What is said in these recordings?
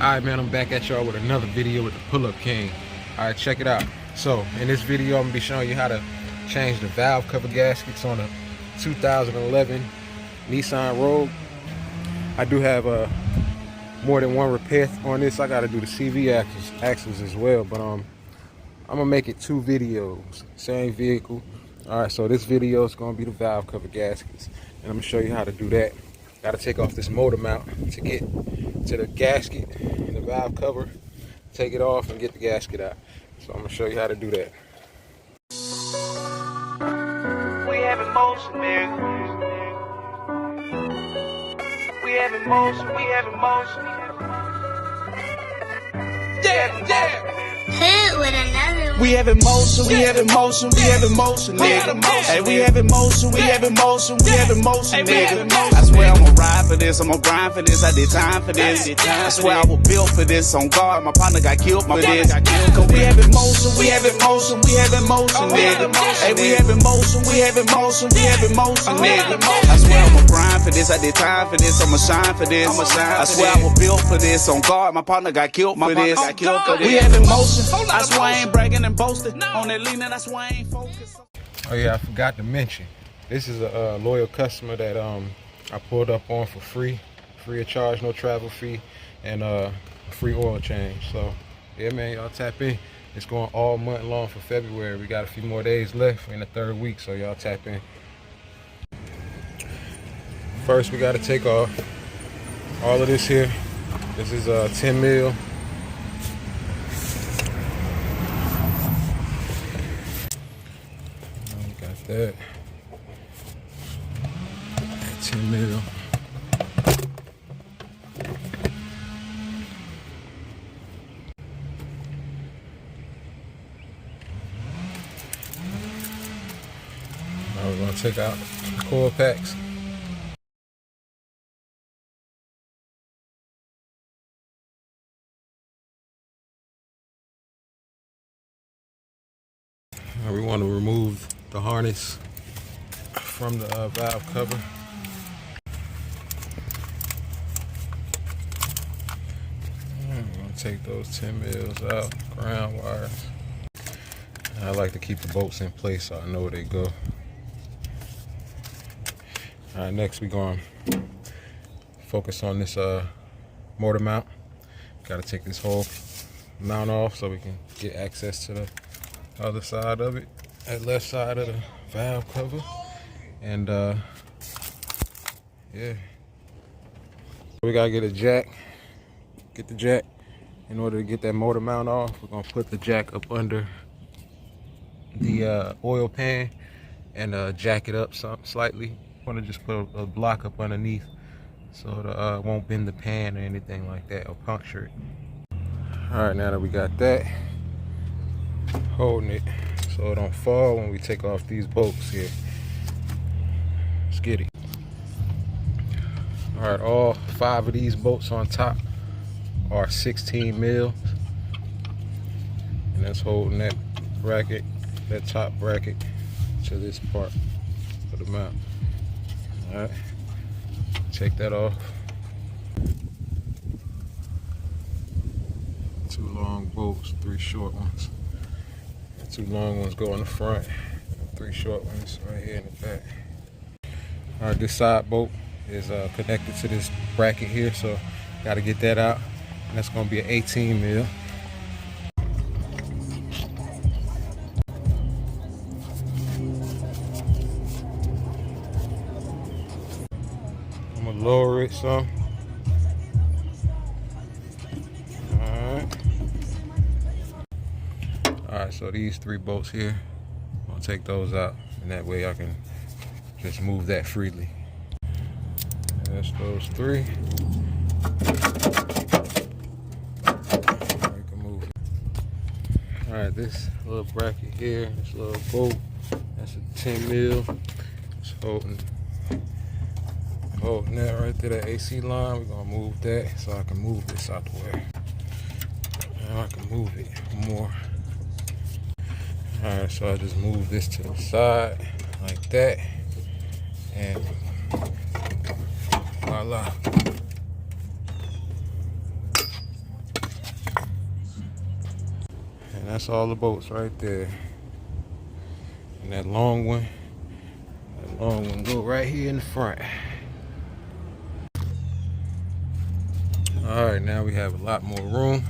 Alright man, I'm back at y'all with another video with the Pull-Up King. Alright, check it out. So, in this video, I'm going to be showing you how to change the valve cover gaskets on a 2011 Nissan Rogue. I do have more than one repair on this. I got to do the CV axles as well, but I'm going to make it two videos, same vehicle. Alright, so this video is going to be the valve cover gaskets, and I'm going to show you how to do that. Got to take off this motor mount to get to the gasket and the valve cover, take it off and get the gasket out. So I'm going to show you how to do that. We have emotion, nigga. We have emotion, we have emotion. Yeah. Hit with another one. We have emotion, we have emotion, we have emotion, nigga. Hey, we have emotion, we have emotion, we have emotion, nigga. I swear I'ma ride for this, I'ma grind for this, I did time for this. I swear I was built for this, on guard, my partner got killed for this. Cause we have emotion, we have emotion, we have emotion, nigga. Hey, we have emotion, we have emotion, we have emotion, nigga. I swear I'ma grind for this, I did time for this, I'ma shine for this. I swear I was built for this, on guard, my partner got killed for this. We have emotion, I swear I ain't bragging and boasting. On that leaning, that's why I ain't focused. Oh yeah, I forgot to mention, this is a loyal customer that I pulled up on for free of charge, no travel fee, and free oil change. So yeah man, y'all tap in. It's going all month long for February. We got a few more days left in the third week, so y'all tap in. First we got to take off all of this here. This is 10 mil. That 10 mil. Now we're going to take out the coil packs. Now we want to remove the harness from the valve cover. I'm going to take those 10 mils out, ground wires. I like to keep the bolts in place so I know where they go. Alright, next we're going to focus on this motor mount. Got to take this whole mount off so we can get access to the other side of it, that left side of the valve cover. And yeah, we gotta get a jack, get the jack. In order to get that motor mount off, we're gonna put the jack up under the oil pan and jack it up slightly. Want to just put a block up underneath so it won't bend the pan or anything like that or puncture it. All right, now that we got that, holding it so it don't fall when we take off these bolts here. Let's get it. All right, all 5 of these bolts on top are 16 mils, and that's holding that bracket, that top bracket, to this part of the mount. All right, take that off. 2 long bolts, 3 short ones. 2 long ones go in the front, and 3 short ones right here in the back. All right, this side bolt is connected to this bracket here, so got to get that out. And that's going to be an 18 mil. I'm going to lower it some. Alright, so these 3 bolts here, I'll take those out, and that way I can just move that freely. And that's those 3. I can move it. Alright, this little bracket here, this little bolt, that's a 10 mil. It's holding that right there, that AC line. We're gonna move that so I can move this out the way. Now I can move it more. Alright, so I just move this to the side like that, and voila. And that's all the bolts right there. And that long one go right here in the front. All right, now we have a lot more room.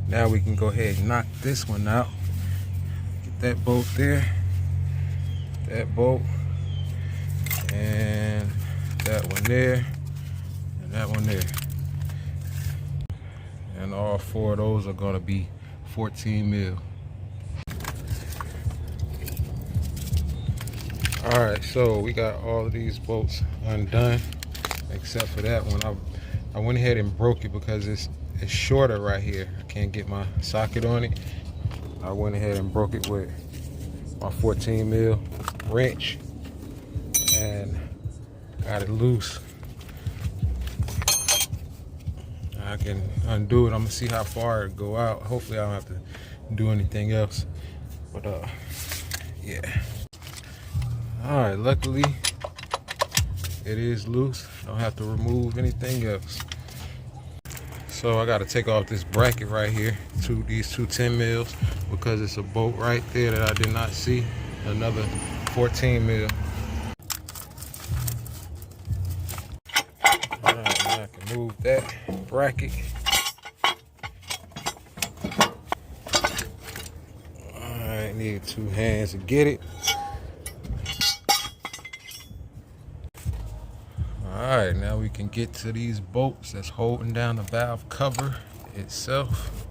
Now we can go ahead and knock this one out. Get that bolt there, that bolt, and that one there, and that one there. And all four of those are gonna be 14 mil. All right, so we got all of these bolts undone, except for that one. I went ahead and broke it because it's shorter right here. I can't get my socket on it. I went ahead and broke it with my 14 mil wrench and got it loose. I can undo it. I'm gonna see how far it go out. Hopefully I don't have to do anything else. But yeah. All right, luckily it is loose. Don't have to remove anything else. So I got to take off this bracket right here, these two 10 mils, because it's a bolt right there that I did not see. Another 14 mil. All right, now I can move that bracket. All right, need 2 hands to get it. Alright, now we can get to these bolts that's holding down the valve cover itself.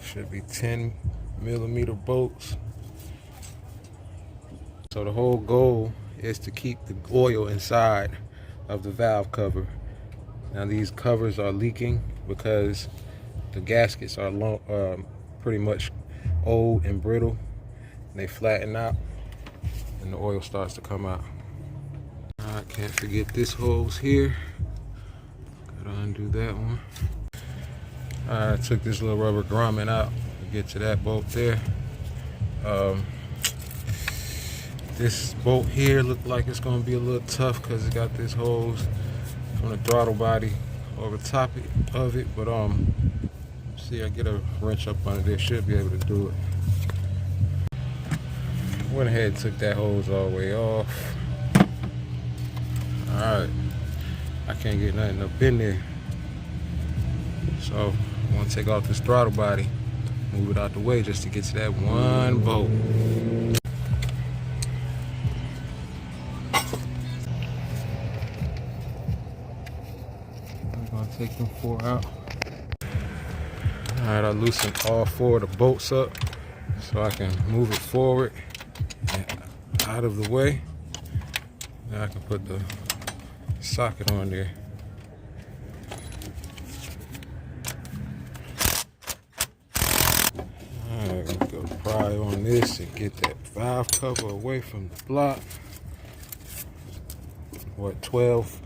Should be 10 millimeter bolts. So the whole goal is to keep the oil inside of the valve cover. Now these covers are leaking because the gaskets are pretty much old and brittle. And they flatten out and the oil starts to come out. I can't forget this hose here. Gotta undo that one. I took this little rubber grommet out to get to that bolt there. This bolt here looked like it's gonna be a little tough because it got this hose from the throttle body over top of it. But see, I get a wrench up under there, should be able to do it. Went ahead and took that hose all the way off. Alright, I can't get nothing up in there. So I'm gonna take off this throttle body, move it out the way just to get to that one bolt. I'm gonna take them 4 out. Alright, I loosened all 4 of the bolts up so I can move it forward and out of the way. Now I can put the socket on there. Alright, let's go pry on this and get that valve cover away from the block. What, 12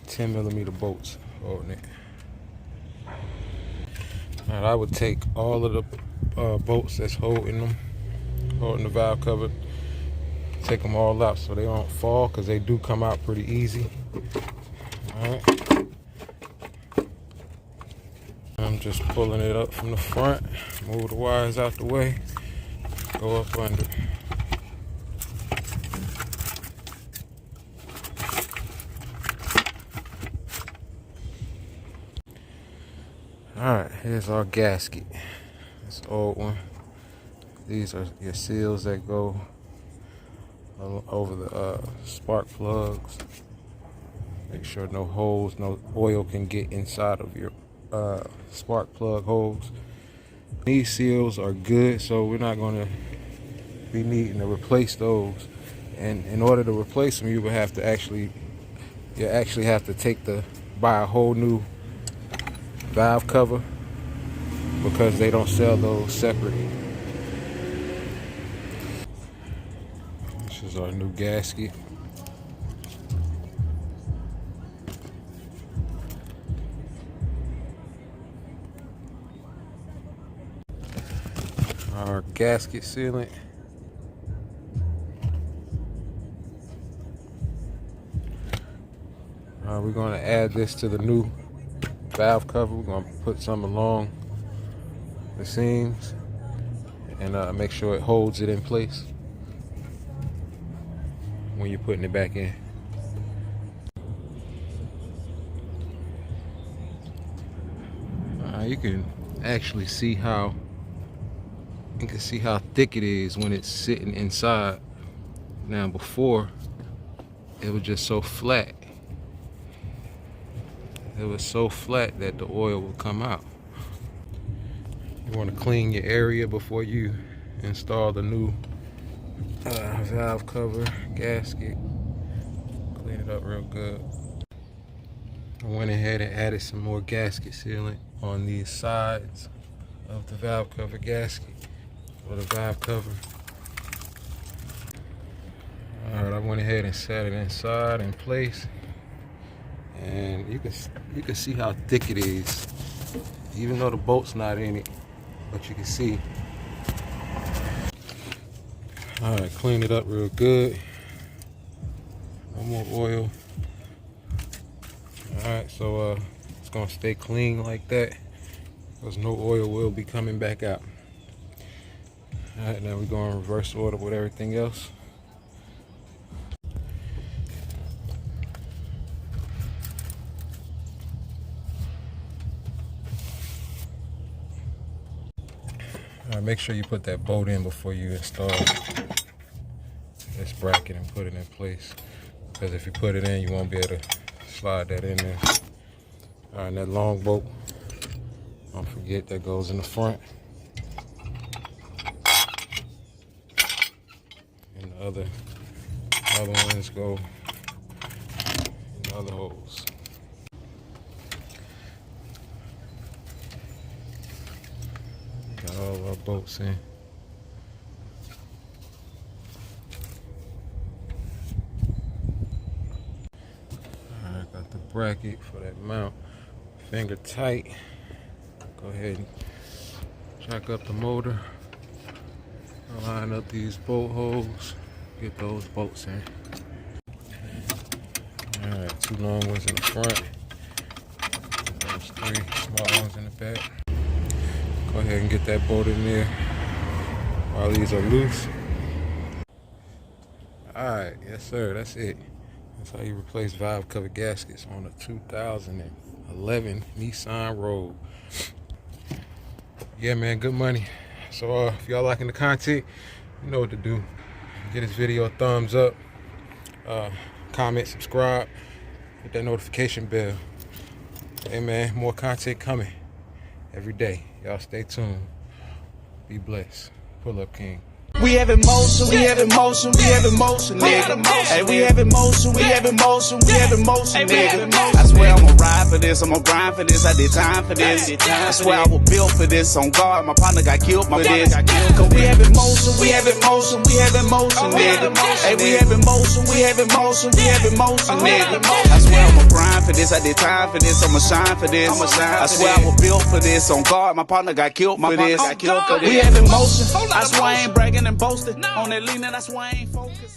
10 millimeter bolts holding it. Alright, I would take all of the bolts that's holding the valve cover, take them all out so they don't fall, because they do come out pretty easy. Alright, I'm just pulling it up from the front, move the wires out the way, go up under. Alright, here's our gasket. This old one. These are your seals that go over the spark plugs. Make sure no holes, no oil can get inside of your spark plug holes. These seals are good, so we're not going to be needing to replace those. And in order to replace them, you will have to actually have to buy a whole new valve cover, because they don't sell those separate. This is our new gasket. Our gasket sealant. We're going to add this to the new valve cover. We're going to put some along the seams and make sure it holds it in place when you're putting it back in. You can actually see how thick it is when it's sitting inside. Now before, it was just so flat. It was so flat that the oil would come out. You want to clean your area before you install the new valve cover gasket. Clean it up real good. I went ahead and added some more gasket sealant on these sides of the valve cover gasket, or the valve cover. Alright, I went ahead and set it inside in place, and you can see how thick it is, even though the bolt's not in it, but you can see. Alright, clean it up real good. No more oil. Alright, so it's gonna stay clean like that, because no oil will be coming back out. Alright, now we're going in reverse order with everything else. Alright, make sure you put that bolt in before you install this bracket and put it in place, because if you put it in, you won't be able to slide that in there. Alright, that long bolt, don't forget, that goes in the front. And the other ones go in the other holes. Got all our bolts in. Alright, got the bracket for that mount. Finger tight. Go ahead and jack up the motor. Line up these bolt holes. Get those bolts in. Alright, 2 long ones in the front. Those 3 small ones in the back. Go ahead and get that bolt in there while these are loose. Alright, yes sir, that's it. That's how you replace valve cover gaskets on a 2011 Nissan Rogue. Yeah man, good money. So if y'all liking the content, you know what to do. Give this video a thumbs up, comment, subscribe, hit that notification bell. Hey man, more content coming every day. Y'all stay tuned. Be blessed. Pull up King. We have emotion, we have emotion, we have emotion, nigga. Hey, we have emotion, we have emotion, we have emotion, nigga. I swear I'ma ride for this, I'ma grind for this, I did time for this. I swear I was built for this, on guard, my partner got killed for this. Cause we have emotion, we have emotion, we have emotion, nigga. Hey, we have emotion, we have emotion, we have emotion, nigga. I swear I'ma grind for this, I did time for this, I'ma shine for this. I swear I was built for this, on guard, my partner got killed for this. We have emotion, I swear I ain't bragging and boasting. On that leaning, that's why I ain't focused.